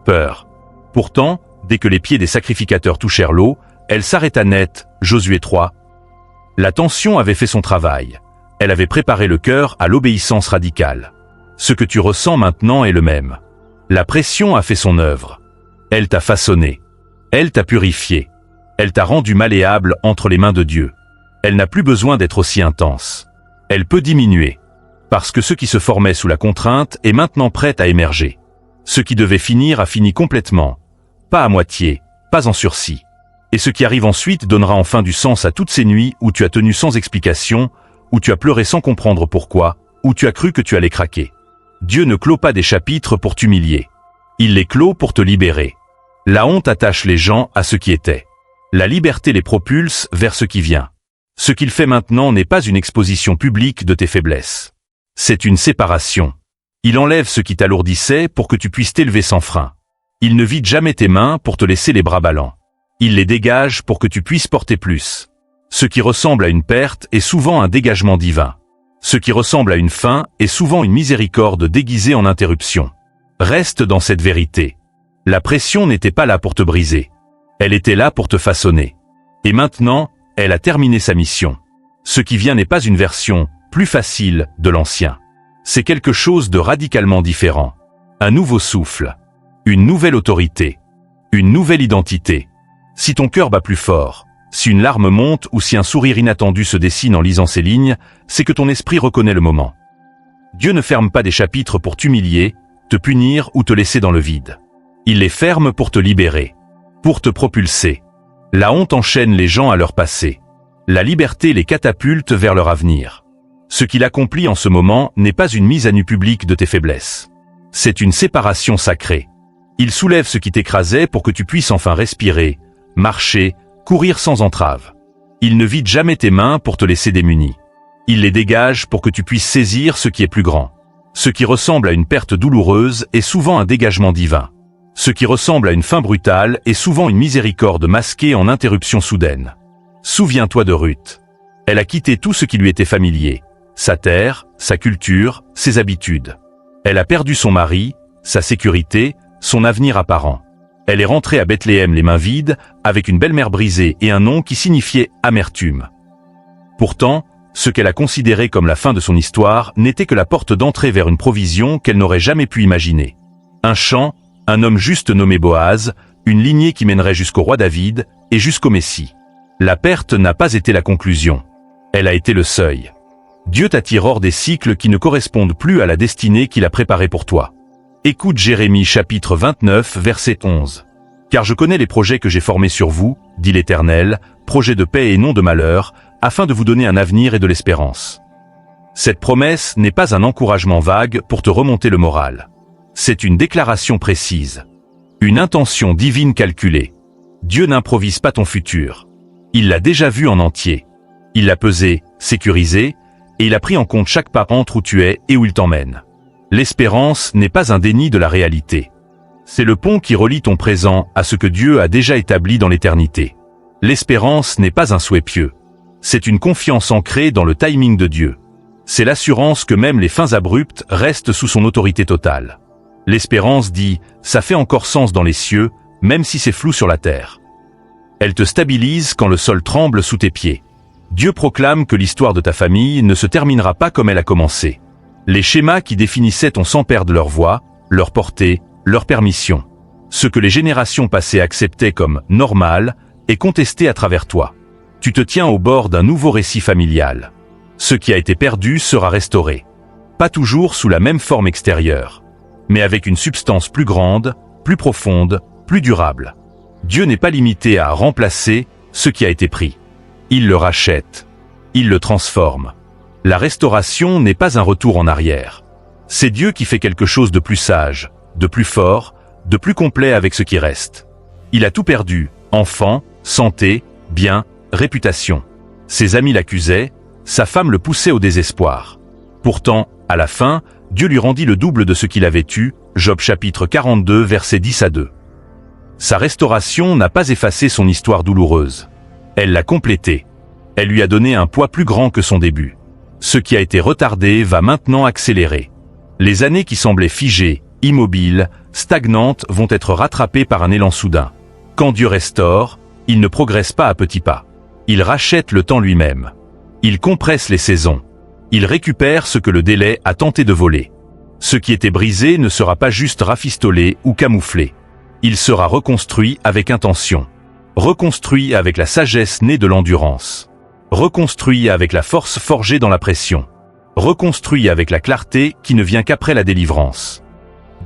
Peur. Pourtant, dès que les pieds des sacrificateurs touchèrent l'eau, elle s'arrêta net, Josué 3. La tension avait fait son travail. Elle avait préparé le cœur à l'obéissance radicale. Ce que tu ressens maintenant est le même. La pression a fait son œuvre. Elle t'a façonné. Elle t'a purifié. Elle t'a rendu malléable entre les mains de Dieu. Elle n'a plus besoin d'être aussi intense. Elle peut diminuer. Parce que ce qui se formait sous la contrainte est maintenant prêt à émerger. Ce qui devait finir a fini complètement. Pas à moitié, pas en sursis. Et ce qui arrive ensuite donnera enfin du sens à toutes ces nuits où tu as tenu sans explication, où tu as pleuré sans comprendre pourquoi, où tu as cru que tu allais craquer. Dieu ne clôt pas des chapitres pour t'humilier. Il les clôt pour te libérer. La honte attache les gens à ce qui était. La liberté les propulse vers ce qui vient. Ce qu'il fait maintenant n'est pas une exposition publique de tes faiblesses. C'est une séparation. Il enlève ce qui t'alourdissait pour que tu puisses t'élever sans frein. Il ne vide jamais tes mains pour te laisser les bras ballants. Il les dégage pour que tu puisses porter plus. Ce qui ressemble à une perte est souvent un dégagement divin. Ce qui ressemble à une fin est souvent une miséricorde déguisée en interruption. Reste dans cette vérité. La pression n'était pas là pour te briser. Elle était là pour te façonner. Et maintenant, elle a terminé sa mission. Ce qui vient n'est pas une version plus facile de l'ancien. C'est quelque chose de radicalement différent. Un nouveau souffle. Une nouvelle autorité. Une nouvelle identité. Si ton cœur bat plus fort, si une larme monte ou si un sourire inattendu se dessine en lisant ces lignes, c'est que ton esprit reconnaît le moment. Dieu ne ferme pas des chapitres pour t'humilier, te punir ou te laisser dans le vide. Il les ferme pour te libérer, pour te propulser. La honte enchaîne les gens à leur passé. La liberté les catapulte vers leur avenir. Ce qu'il accomplit en ce moment n'est pas une mise à nu publique de tes faiblesses. C'est une séparation sacrée. Il soulève ce qui t'écrasait pour que tu puisses enfin respirer, marcher, courir sans entrave. Il ne vide jamais tes mains pour te laisser démuni. Il les dégage pour que tu puisses saisir ce qui est plus grand. Ce qui ressemble à une perte douloureuse est souvent un dégagement divin. Ce qui ressemble à une fin brutale est souvent une miséricorde masquée en interruption soudaine. Souviens-toi de Ruth. Elle a quitté tout ce qui lui était familier. Sa terre, sa culture, ses habitudes. Elle a perdu son mari, sa sécurité, son avenir apparent. Elle est rentrée à Bethléem les mains vides, avec une belle-mère brisée et un nom qui signifiait amertume. Pourtant, ce qu'elle a considéré comme la fin de son histoire n'était que la porte d'entrée vers une provision qu'elle n'aurait jamais pu imaginer. Un champ, un homme juste nommé Boaz, une lignée qui mènerait jusqu'au roi David et jusqu'au Messie. La perte n'a pas été la conclusion. Elle a été le seuil. Dieu t'attire hors des cycles qui ne correspondent plus à la destinée qu'il a préparée pour toi. Écoute Jérémie chapitre 29 verset 11. « Car je connais les projets que j'ai formés sur vous, dit l'Éternel, projets de paix et non de malheur, afin de vous donner un avenir et de l'espérance. » Cette promesse n'est pas un encouragement vague pour te remonter le moral. C'est une déclaration précise. Une intention divine calculée. Dieu n'improvise pas ton futur. Il l'a déjà vu en entier. Il l'a pesé, sécurisé, et il a pris en compte chaque pas entre où tu es et où il t'emmène. L'espérance n'est pas un déni de la réalité. C'est le pont qui relie ton présent à ce que Dieu a déjà établi dans l'éternité. L'espérance n'est pas un souhait pieux. C'est une confiance ancrée dans le timing de Dieu. C'est l'assurance que même les fins abruptes restent sous son autorité totale. L'espérance dit « ça fait encore sens dans les cieux, même si c'est flou sur la terre ». Elle te stabilise quand le sol tremble sous tes pieds. Dieu proclame que l'histoire de ta famille ne se terminera pas comme elle a commencé. Les schémas qui définissaient ton sang perdent leur voix, leur portée, leur permission. Ce que les générations passées acceptaient comme « normal » est contesté à travers toi. Tu te tiens au bord d'un nouveau récit familial. Ce qui a été perdu sera restauré. Pas toujours sous la même forme extérieure, mais avec une substance plus grande, plus profonde, plus durable. Dieu n'est pas limité à remplacer ce qui a été pris. Il le rachète. Il le transforme. La restauration n'est pas un retour en arrière. C'est Dieu qui fait quelque chose de plus sage, de plus fort, de plus complet avec ce qui reste. Il a tout perdu, enfants, santé, biens, réputation. Ses amis l'accusaient, sa femme le poussait au désespoir. Pourtant, à la fin, Dieu lui rendit le double de ce qu'il avait eu, Job chapitre 42 versets 10 à 2. Sa restauration n'a pas effacé son histoire douloureuse. Elle l'a complétée. Elle lui a donné un poids plus grand que son début. Ce qui a été retardé va maintenant accélérer. Les années qui semblaient figées, immobiles, stagnantes vont être rattrapées par un élan soudain. Quand Dieu restaure, il ne progresse pas à petits pas. Il rachète le temps lui-même. Il compresse les saisons. Il récupère ce que le délai a tenté de voler. Ce qui était brisé ne sera pas juste rafistolé ou camouflé. Il sera reconstruit avec intention. Reconstruit avec la sagesse née de l'endurance. Reconstruit avec la force forgée dans la pression. Reconstruit avec la clarté qui ne vient qu'après la délivrance.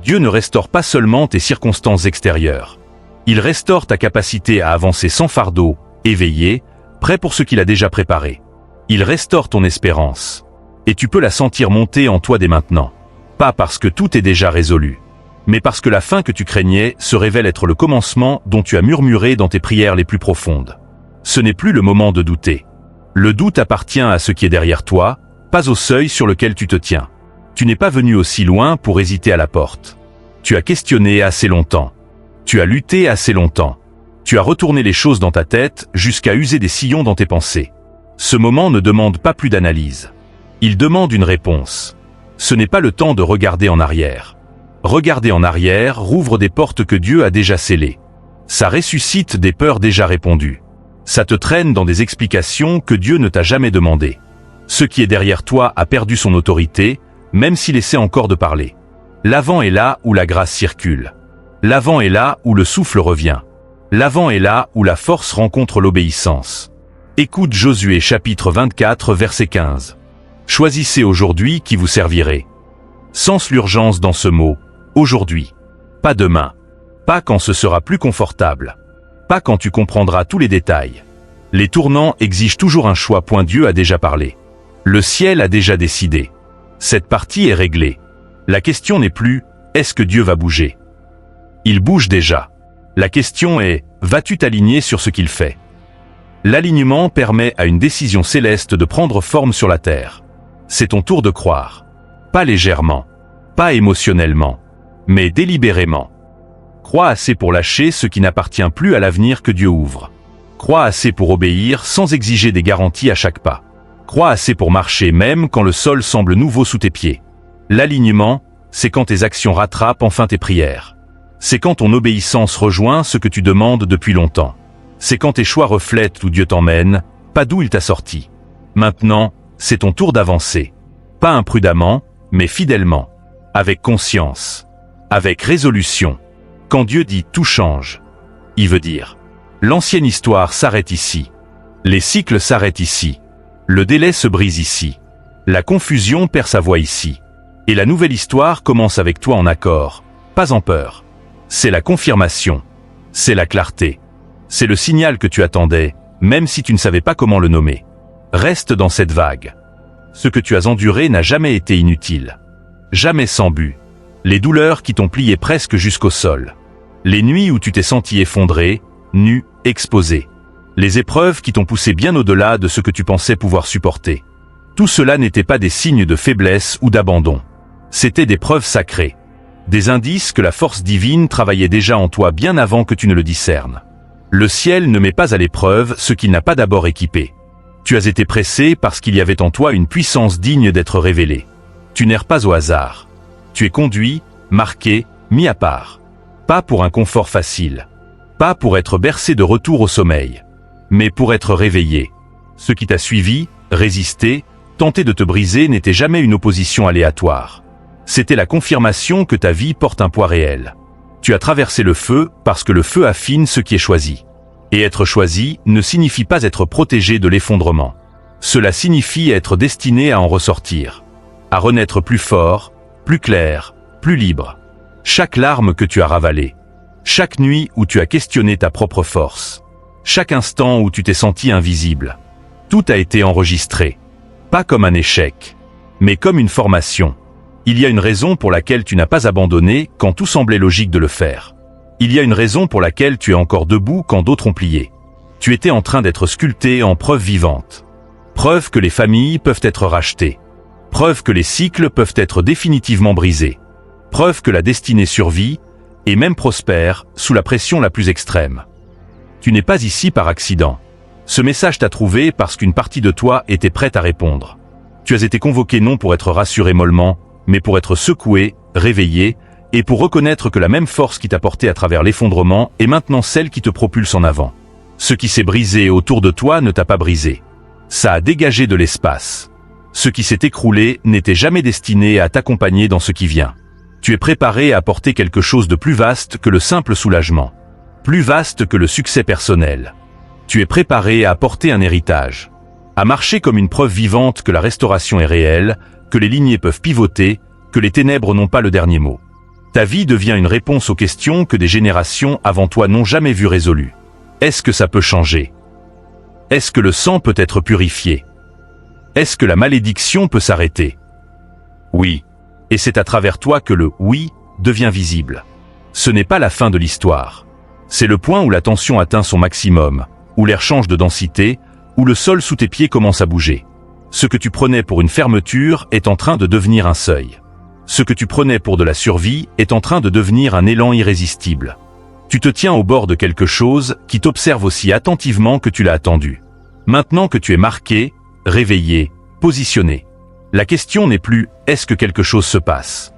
Dieu ne restaure pas seulement tes circonstances extérieures. Il restaure ta capacité à avancer sans fardeau, éveillé, prêt pour ce qu'il a déjà préparé. Il restaure ton espérance. Et tu peux la sentir monter en toi dès maintenant. Pas parce que tout est déjà résolu, mais parce que la fin que tu craignais se révèle être le commencement dont tu as murmuré dans tes prières les plus profondes. Ce n'est plus le moment de douter. Le doute appartient à ce qui est derrière toi, pas au seuil sur lequel tu te tiens. Tu n'es pas venu aussi loin pour hésiter à la porte. Tu as questionné assez longtemps. Tu as lutté assez longtemps. Tu as retourné les choses dans ta tête jusqu'à user des sillons dans tes pensées. Ce moment ne demande pas plus d'analyse. Il demande une réponse. Ce n'est pas le temps de regarder en arrière. Regarder en arrière rouvre des portes que Dieu a déjà scellées. Ça ressuscite des peurs déjà répondues. Ça te traîne dans des explications que Dieu ne t'a jamais demandées. Ce qui est derrière toi a perdu son autorité, même s'il essaie encore de parler. L'avant est là où la grâce circule. L'avant est là où le souffle revient. L'avant est là où la force rencontre l'obéissance. Écoute Josué chapitre 24 verset 15. Choisissez aujourd'hui qui vous servirait. Sens l'urgence dans ce mot, aujourd'hui. Pas demain. Pas quand ce sera plus confortable. Pas quand tu comprendras tous les détails. Les tournants exigent toujours un choix. Dieu a déjà parlé. Le ciel a déjà décidé. Cette partie est réglée. La question n'est plus « est-ce que Dieu va bouger ?» Il bouge déjà. La question est « vas-tu t'aligner sur ce qu'il fait ?» L'alignement permet à une décision céleste de prendre forme sur la terre. C'est ton tour de croire. Pas légèrement, pas émotionnellement, mais délibérément. Crois assez pour lâcher ce qui n'appartient plus à l'avenir que Dieu ouvre. Crois assez pour obéir sans exiger des garanties à chaque pas. Crois assez pour marcher même quand le sol semble nouveau sous tes pieds. L'alignement, c'est quand tes actions rattrapent enfin tes prières. C'est quand ton obéissance rejoint ce que tu demandes depuis longtemps. C'est quand tes choix reflètent où Dieu t'emmène, pas d'où il t'a sorti. Maintenant, c'est ton tour d'avancer. Pas imprudemment, mais fidèlement. Avec conscience. Avec résolution. Quand Dieu dit « tout change », il veut dire « l'ancienne histoire s'arrête ici. Les cycles s'arrêtent ici. Le délai se brise ici. La confusion perd sa voix ici. Et la nouvelle histoire commence avec toi en accord, pas en peur. C'est la confirmation. C'est la clarté. C'est le signal que tu attendais, même si tu ne savais pas comment le nommer. Reste dans cette vague. Ce que tu as enduré n'a jamais été inutile. Jamais sans but. Les douleurs qui t'ont plié presque jusqu'au sol. Les nuits où tu t'es senti effondré, nu, exposé. Les épreuves qui t'ont poussé bien au-delà de ce que tu pensais pouvoir supporter. Tout cela n'était pas des signes de faiblesse ou d'abandon. C'étaient des preuves sacrées. Des indices que la force divine travaillait déjà en toi bien avant que tu ne le discernes. Le ciel ne met pas à l'épreuve ce qu'il n'a pas d'abord équipé. Tu as été pressé parce qu'il y avait en toi une puissance digne d'être révélée. Tu n'erres pas au hasard. Tu es conduit, marqué, mis à part. Pas pour un confort facile. Pas pour être bercé de retour au sommeil. Mais pour être réveillé. Ce qui t'a suivi, résisté, tenté de te briser n'était jamais une opposition aléatoire. C'était la confirmation que ta vie porte un poids réel. Tu as traversé le feu parce que le feu affine ce qui est choisi. Et être choisi ne signifie pas être protégé de l'effondrement. Cela signifie être destiné à en ressortir. À renaître plus fort, plus clair, plus libre. Chaque larme que tu as ravalée. Chaque nuit où tu as questionné ta propre force. Chaque instant où tu t'es senti invisible. Tout a été enregistré. Pas comme un échec, mais comme une formation. Il y a une raison pour laquelle tu n'as pas abandonné quand tout semblait logique de le faire. Il y a une raison pour laquelle tu es encore debout quand d'autres ont plié. Tu étais en train d'être sculpté en preuve vivante. Preuve que les familles peuvent être rachetées. Preuve que les cycles peuvent être définitivement brisés. Preuve que la destinée survit, et même prospère, sous la pression la plus extrême. Tu n'es pas ici par accident. Ce message t'a trouvé parce qu'une partie de toi était prête à répondre. Tu as été convoqué non pour être rassuré mollement, mais pour être secoué, réveillé, et pour reconnaître que la même force qui t'a porté à travers l'effondrement est maintenant celle qui te propulse en avant. Ce qui s'est brisé autour de toi ne t'a pas brisé. Ça a dégagé de l'espace. Ce qui s'est écroulé n'était jamais destiné à t'accompagner dans ce qui vient. Tu es préparé à porter quelque chose de plus vaste que le simple soulagement. Plus vaste que le succès personnel. Tu es préparé à porter un héritage. À marcher comme une preuve vivante que la restauration est réelle, que les lignées peuvent pivoter, que les ténèbres n'ont pas le dernier mot. Ta vie devient une réponse aux questions que des générations avant toi n'ont jamais vues résolues. Est-ce que ça peut changer? Est-ce que le sang peut être purifié? Est-ce que la malédiction peut s'arrêter? Oui. Et c'est à travers toi que le « oui » devient visible. Ce n'est pas la fin de l'histoire. C'est le point où la tension atteint son maximum, où l'air change de densité, où le sol sous tes pieds commence à bouger. Ce que tu prenais pour une fermeture est en train de devenir un seuil. Ce que tu prenais pour de la survie est en train de devenir un élan irrésistible. Tu te tiens au bord de quelque chose qui t'observe aussi attentivement que tu l'as attendu. Maintenant que tu es marqué, réveillé, positionné. La question n'est plus « est-ce que quelque chose se passe ?»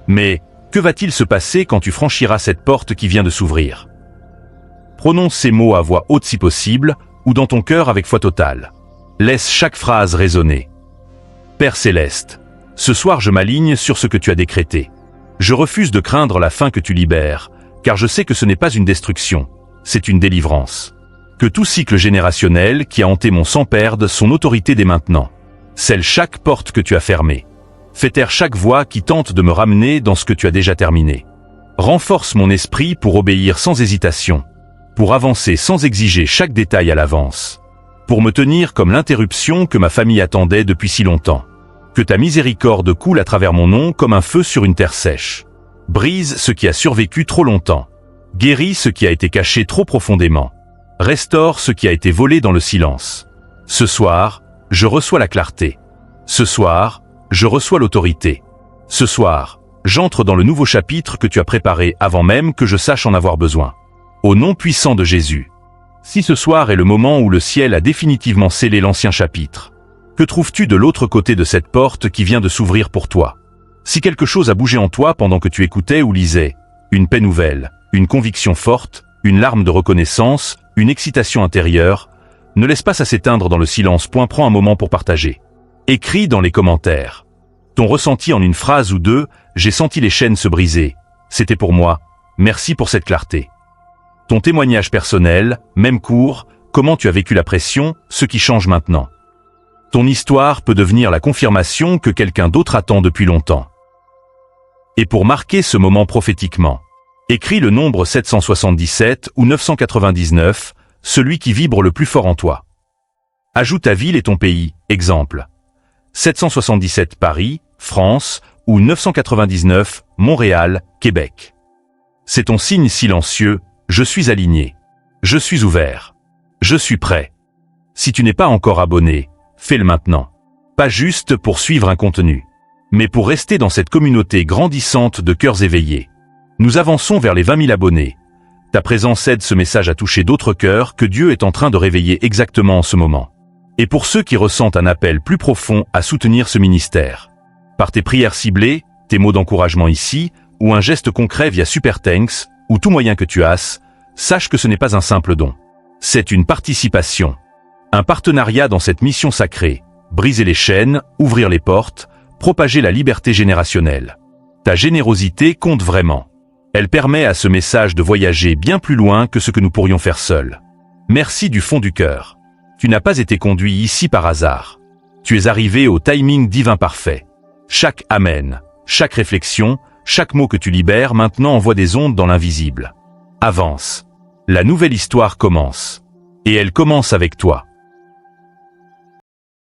mais « que va-t-il se passer quand tu franchiras cette porte qui vient de s'ouvrir ?» Prononce ces mots à voix haute si possible, ou dans ton cœur avec foi totale. Laisse chaque phrase résonner. Père Céleste, ce soir je m'aligne sur ce que tu as décrété. Je refuse de craindre la fin que tu libères, car je sais que ce n'est pas une destruction, c'est une délivrance. Que tout cycle générationnel qui a hanté mon sang perde son autorité dès maintenant. Scelle chaque porte que tu as fermée. Fais taire chaque voix qui tente de me ramener dans ce que tu as déjà terminé. Renforce mon esprit pour obéir sans hésitation, pour avancer sans exiger chaque détail à l'avance, pour me tenir comme l'interruption que ma famille attendait depuis si longtemps. Que ta miséricorde coule à travers mon nom comme un feu sur une terre sèche. Brise ce qui a survécu trop longtemps. Guéris ce qui a été caché trop profondément. Restaure ce qui a été volé dans le silence. Ce soir, je reçois la clarté. Ce soir, je reçois l'autorité. Ce soir, j'entre dans le nouveau chapitre que tu as préparé avant même que je sache en avoir besoin. Au nom puissant de Jésus. Si ce soir est le moment où le ciel a définitivement scellé l'ancien chapitre, que trouves-tu de l'autre côté de cette porte qui vient de s'ouvrir pour toi? Si quelque chose a bougé en toi pendant que tu écoutais ou lisais, une paix nouvelle, une conviction forte, une larme de reconnaissance, une excitation intérieure, ne laisse pas ça s'éteindre dans le silence. Prends un moment pour partager. Écris dans les commentaires. Ton ressenti en une phrase ou deux, j'ai senti les chaînes se briser. C'était pour moi. Merci pour cette clarté. Ton témoignage personnel, même court, comment tu as vécu la pression, ce qui change maintenant. Ton histoire peut devenir la confirmation que quelqu'un d'autre attend depuis longtemps. Et pour marquer ce moment prophétiquement, écris le nombre 777 ou 999, celui qui vibre le plus fort en toi. Ajoute ta ville et ton pays, exemple. 777 Paris, France, ou 999 Montréal, Québec. C'est ton signe silencieux, je suis aligné. Je suis ouvert. Je suis prêt. Si tu n'es pas encore abonné, fais-le maintenant. Pas juste pour suivre un contenu, mais pour rester dans cette communauté grandissante de cœurs éveillés. Nous avançons vers les 20 000 abonnés. Ta présence aide ce message à toucher d'autres cœurs que Dieu est en train de réveiller exactement en ce moment. Et pour ceux qui ressentent un appel plus profond à soutenir ce ministère, par tes prières ciblées, tes mots d'encouragement ici, ou un geste concret via Super Thanks, ou tout moyen que tu as, sache que ce n'est pas un simple don. C'est une participation. Un partenariat dans cette mission sacrée, briser les chaînes, ouvrir les portes, propager la liberté générationnelle. Ta générosité compte vraiment. Elle permet à ce message de voyager bien plus loin que ce que nous pourrions faire seuls. Merci du fond du cœur. Tu n'as pas été conduit ici par hasard. Tu es arrivé au timing divin parfait. Chaque amen, chaque réflexion, chaque mot que tu libères maintenant envoie des ondes dans l'invisible. Avance. La nouvelle histoire commence. Et elle commence avec toi.